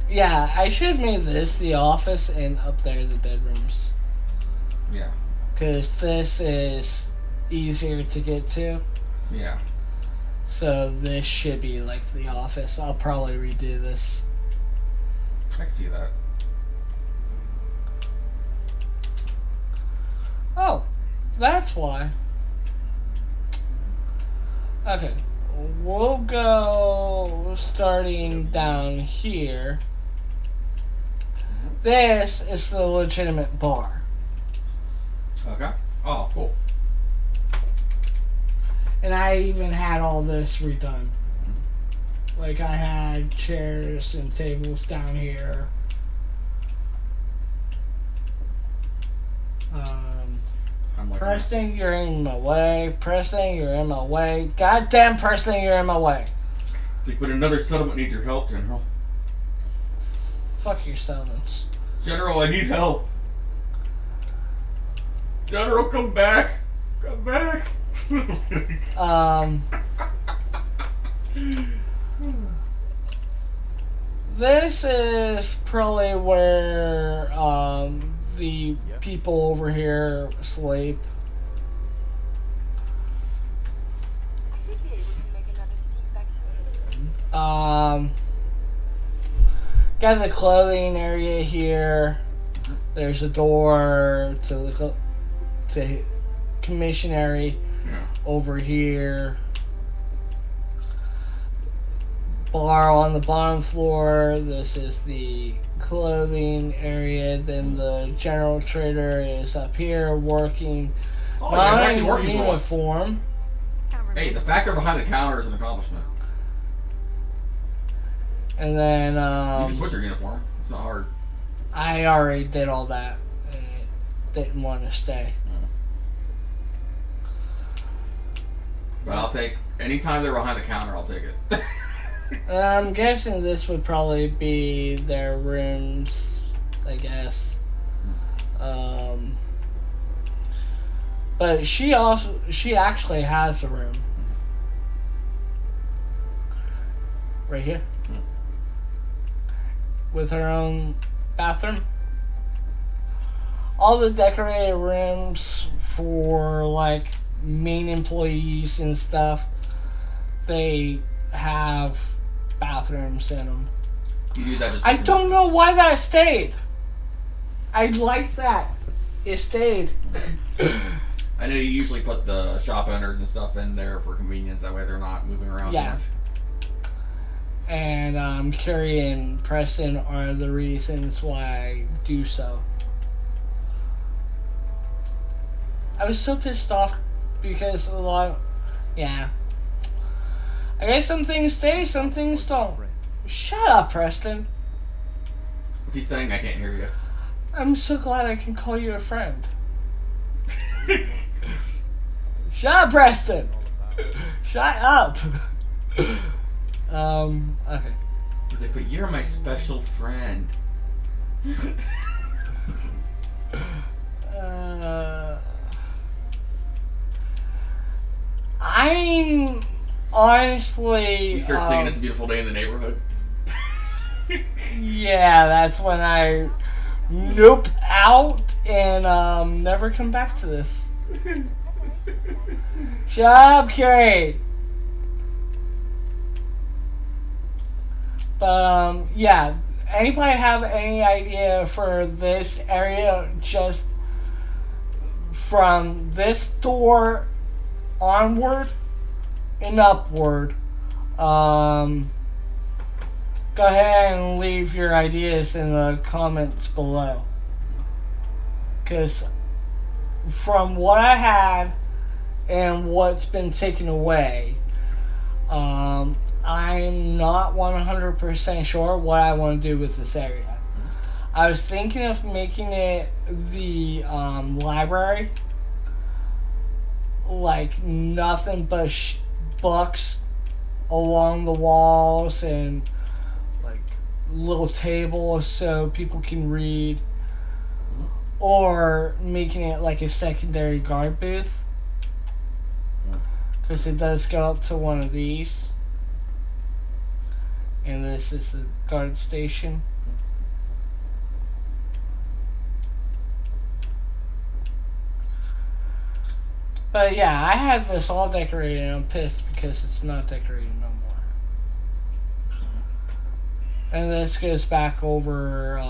Yeah, I should have made this the office and up there the bedrooms. Yeah. Because this is easier to get to. Yeah. So this should be like the office. I'll probably redo this. I can see that. Oh, that's why. Okay, we'll go starting down here. This is the legitimate bar. Okay. Oh, cool. And I even had all this redone. Like I had chairs and tables down here. I'm like, Preston, you're in my way. Preston, you're in my way. Goddamn Preston, you're in my way. it's like, but another settlement needs your help, General. Fuck your settlements. General, I need help. General, come back. Come back. This is probably where the people over here sleep. I should be able to make another steam back soon. Got the clothing area here. There's a door to the commissionary over here. Bar on the bottom floor. This is the clothing area. Then the general trader is up here working. Oh, not yeah, actually in working for us. uniform. Hey, the factor behind the counter is an accomplishment. And then You can switch your uniform. It's not hard. I already did all that. And didn't want to stay. But I'll take anytime they're behind the counter. I'll take it. I'm guessing this would probably be their rooms, I guess. But she actually has a room. Right here. With her own bathroom. All the decorated rooms for like main employees and stuff, they have bathrooms in them. You do that just. I don't know why that stayed. I like that. It stayed. I know you usually put the shop owners and stuff in there for convenience. That way they're not moving around Yeah. too much. And Carrie and Preston are the reasons why I do so. I was so pissed off because a lot. Yeah. I guess some things stay, some things don't. Shut up, Preston. What's he saying? I can't hear you. I'm so glad I can call you a friend. Shut up, Preston. Shut up. Okay. He's like, but you're my special friend. I'm honestly. You start singing "It's a Beautiful Day in the Neighborhood." Yeah, that's when I nope out and never come back to this. Shut up, Carrie. But yeah, anybody have any idea for this area just from this door onward and upward? Go ahead and leave your ideas in the comments below. Because from what I had and what's been taken away, I'm not 100% sure what I want to do with this area. I was thinking of making it the library. Like nothing but books along the walls and like little tables so people can read. Or making it like a secondary guard booth. Because it does go up to one of these. And this is the guard station. But yeah, I had this all decorated and I'm pissed because it's not decorated no more. And this goes back over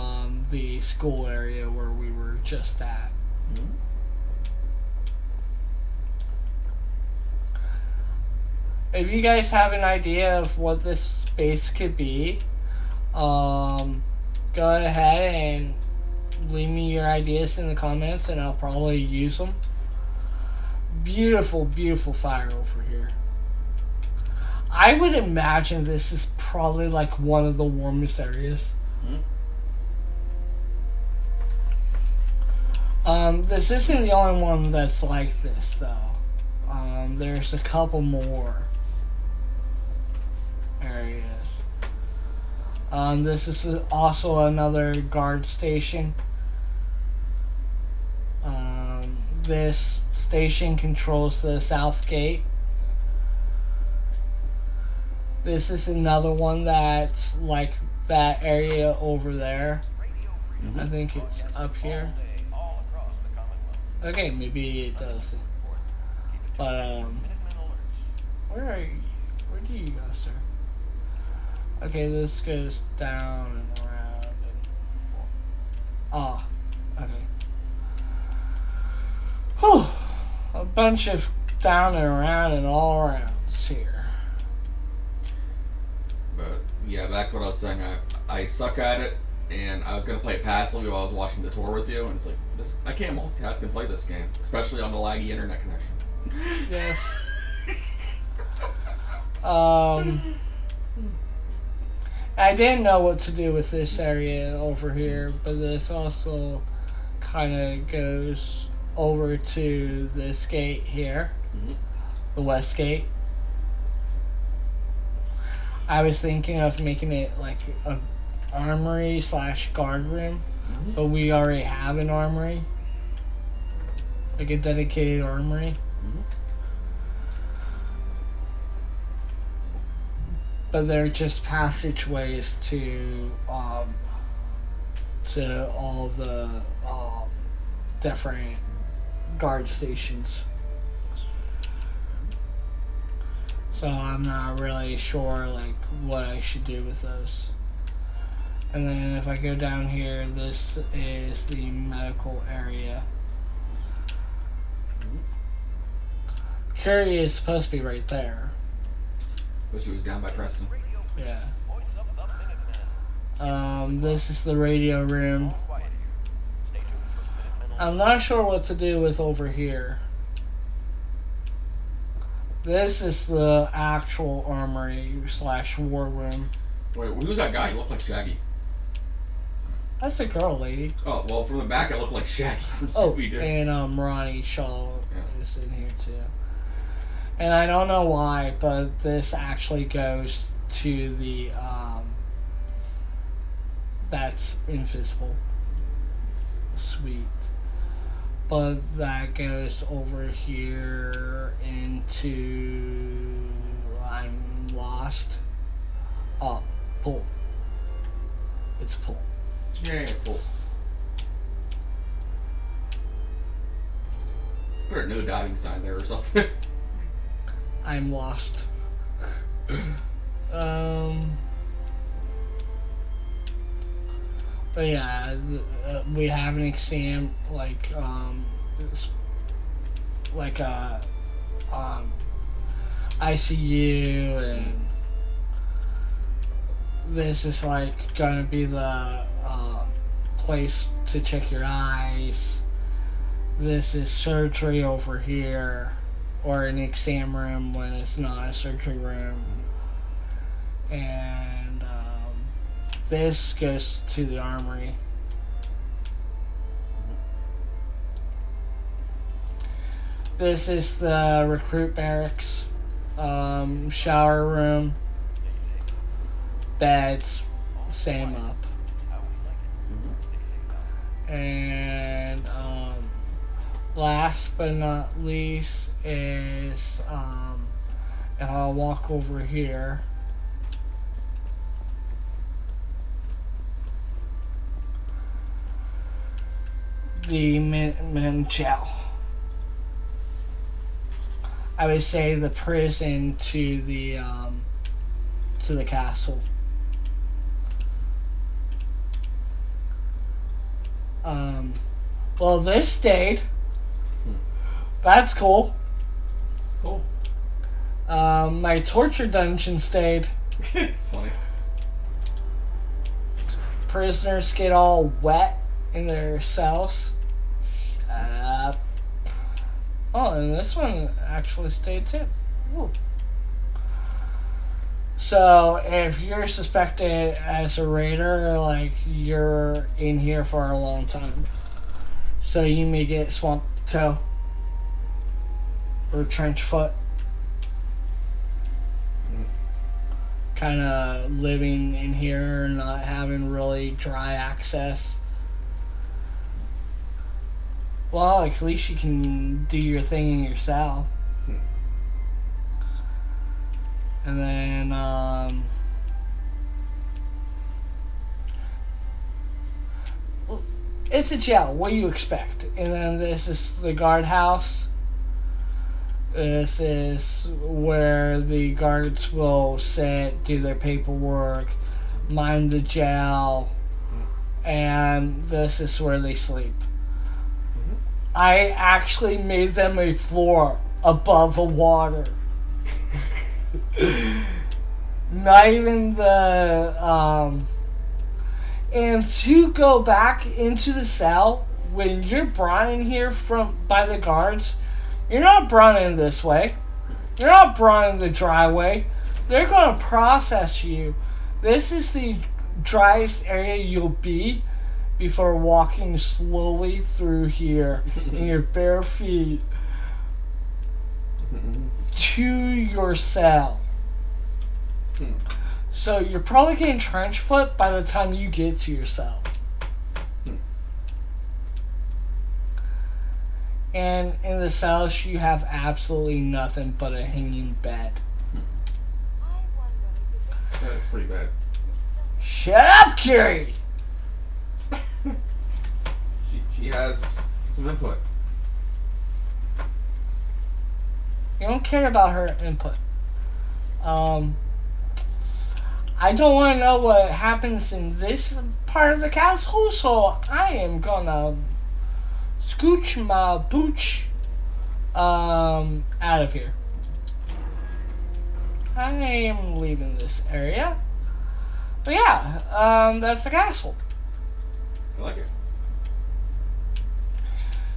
the school area where we were just at. If you guys have an idea of what this space could be, go ahead and leave me your ideas in the comments and I'll probably use them. Beautiful, beautiful fire over here. I would imagine this is probably like one of the warmest areas. This isn't the only one that's like this though. There's a couple more areas. This is also another guard station. This station controls the south gate. This is another one that's like that area over there. Mhm. I think it's up here. Okay, maybe it doesn't. But where are you? Where do you go, sir? Okay, this goes down and around and okay. Whew. A bunch of down and around and all arounds here. But yeah, back to what I was saying. I suck at it, and I was gonna play it passively while I was watching the tour with you, and it's like I can't multitask and play this game, especially on the laggy internet connection. Yes. I didn't know what to do with this area over here, but this also kind of goes over to this gate here, Mm-hmm. the west gate. I was thinking of making it like a armory / guard room, Mm-hmm. but we already have an armory, like a dedicated armory. Mm-hmm. But they're just passageways to all the different guard stations. So I'm not really sure like what I should do with those. And then if I go down here, this is the medical area. Curie is supposed to be right there. Wish he was down by Preston. Yeah. This is the radio room. I'm not sure what to do with over here. This is the actual armory / war room. Wait, who's that guy? He looked like Shaggy. That's a girl, lady. Oh, well, from the back it looked like Shaggy from Oh, Scooby-Doo. and Ronnie Shaw Yeah. is in here too. And I don't know why, but this actually goes to the that's invisible suite. But that goes over here into I'm lost. Oh, pool. It's a pool. Yeah, cool. Put a no diving sign there or something. I'm lost. But yeah, we have an exam like ICU, and this is like gonna be the place to check your eyes. This is surgery over here, or an exam room when it's not a surgery room. And this goes to the armory. This is the recruit barracks, shower room, beds, same up. And last but not least is if I'll walk over here, the men jail. I would say the prison to the castle. Well, this stayed. That's cool. Cool. My torture dungeon stayed. It's funny. Prisoners get all wet in their cells. Oh, and this one actually stayed too. Ooh. So, if you're suspected as a raider, like, you're in here for a long time. So you may get swamp toe or trench foot. Kind of living in here and not having really dry access. Well, at least you can do your thing in your cell. And then, it's a jail. What do you expect? And then this is the guardhouse. This is where the guards will sit, do their paperwork, mind the jail, and this is where they sleep. I actually made them a floor above the water. Not even the and to go back into the cell when you're brought in here by the guards, you're not brought in this way. You're not brought in the dry way. They're gonna process you. This is the driest area you'll be before walking slowly through here in your bare feet to your cell. So you're probably getting trench foot by the time you get to your cell. And in the cells you have absolutely nothing but a hanging bed. I wonder if you Yeah, that's pretty bad. Shut up, Carrie! She has some input. You don't care about her input. I don't want to know what happens in this part of the castle, so I am gonna scooch my booch out of here. I am leaving this area. But yeah, that's the castle. I like it.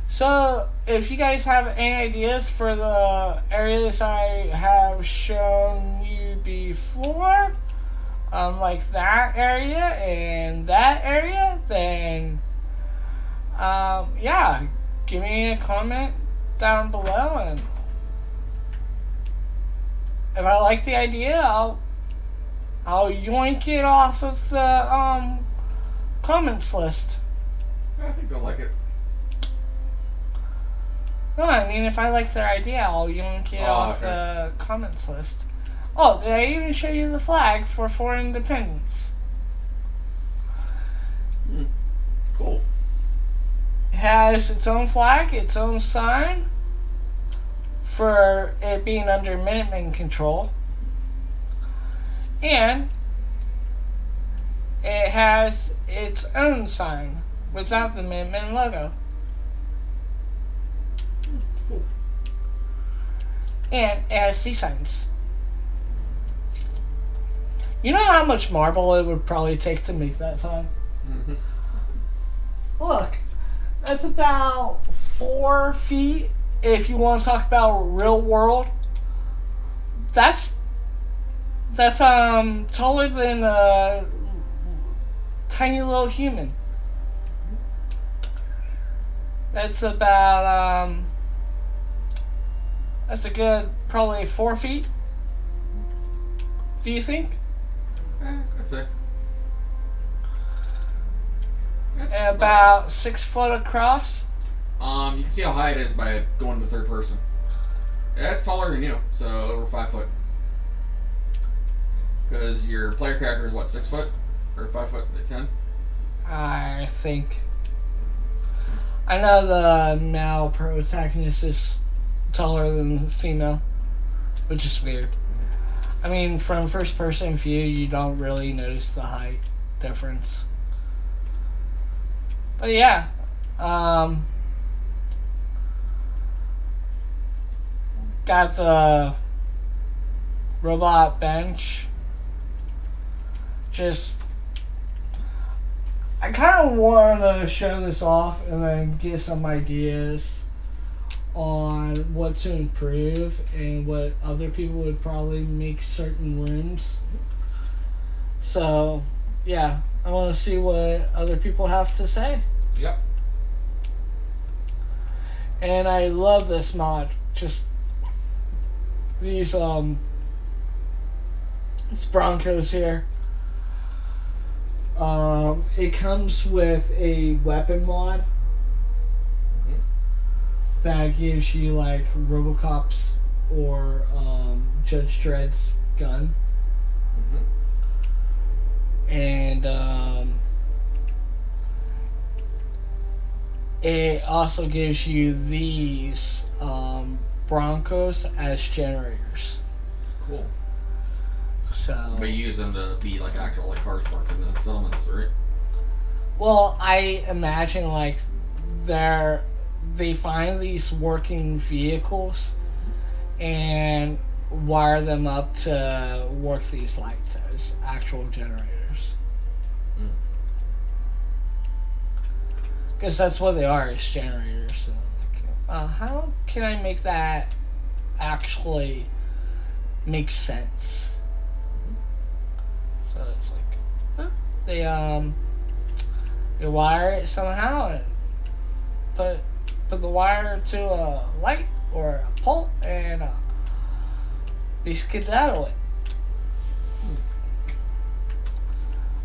So, if you guys have any ideas for the areas I have shown you before, like that area and that area, then, yeah, give me a comment down below, and if I like the idea, I'll yoink it off of the, comments list. I think they'll like it. No, I mean, if I like their idea, I'll yoink it off the comments list. Oh, did I even show you the flag for independence? Cool. It has its own flag, its own sign, for it being under Minutemen control. And it has its own sign without the Minutemen logo. Cool. And it has C signs. You know how much marble it would probably take to make that sign? Mm-hmm. Look, that's about 4 feet. If you want to talk about real world, that's taller than a tiny little human. That's about that's a good probably 4 feet. Do you think? I'd say. And about 6 foot across. You can see how high it is by going to third person. Yeah, it's taller than you, so over 5 foot. Because your player character is what, 6 foot? Or 5 foot, 10? I think. I know the male protagonist is taller than the female, which is weird. I mean, from first person view, you don't really notice the height difference. But yeah, got the robot bench. Just, I kind of wanted to show this off and then get some ideas on what to improve and what other people would probably make certain rooms. So, yeah, I want to see what other people have to say. Yep. And I love this mod. Just these this Broncos here. It comes with a weapon mod that gives you like Robocop's or Judge Dredd's gun. it also gives you these Broncos as generators. Cool. So, But you use them to be like actual like cars parked in the settlements, right? well, I imagine like they find these working vehicles and wire them up to work these lights as actual generators. Because that's what they are, is generators. So, like, how can I make that actually make sense? So it's like, they wire it somehow and put the wire to a light or a pole and they skedaddle it.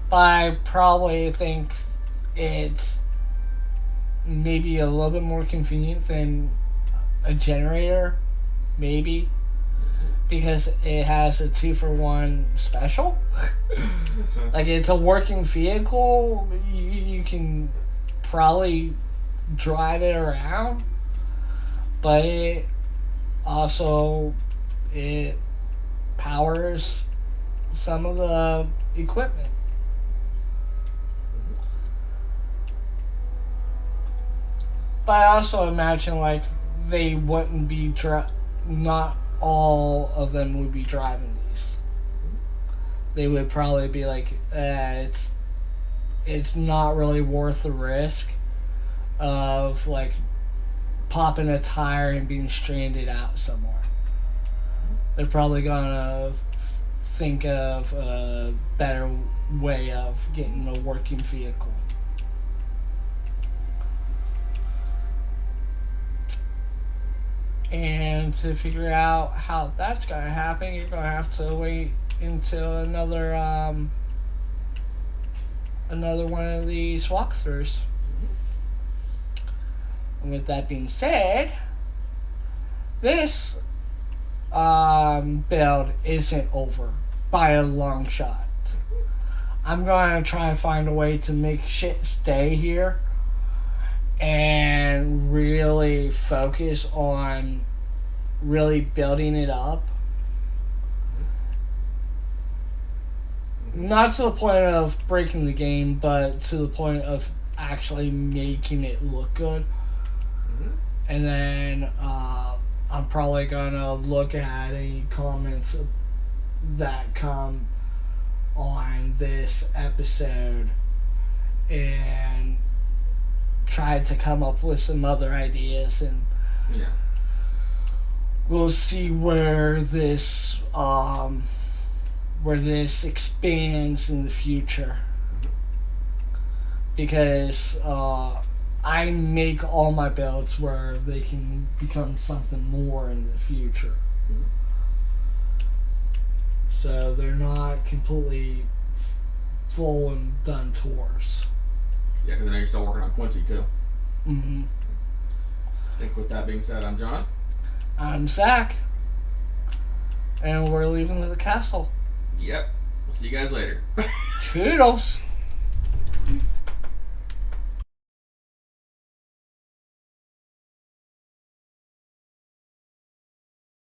But I probably think it's maybe a little bit more convenient than a generator, maybe, because it has a 2-for-1 special. Like, it's a working vehicle. You can probably drive it around, but it powers some of the equipment. But I also imagine like they wouldn't be not all of them would be driving these. They would probably be like, it's not really worth the risk of like popping a tire and being stranded out somewhere. They're probably gonna think of a better way of getting a working vehicle. And to figure out how that's gonna happen, you're gonna have to wait until another one of these walkthroughs. And with that being said, this build isn't over by a long shot. I'm gonna try and find a way to make shit stay here and really focus on really building it up. Not to the point of breaking the game, but to the point of actually making it look good. And then I'm probably gonna look at any comments that come on this episode and try to come up with some other ideas, and we'll see where this expands in the future. Because I make all my builds where they can become something more in the future. So they're not completely full and done tours. Yeah, because I know you're still working on Quincy too. Mm-hmm. I think with that being said, I'm John. I'm Zach. And we're leaving the castle. Yep. See you guys later. Toodles.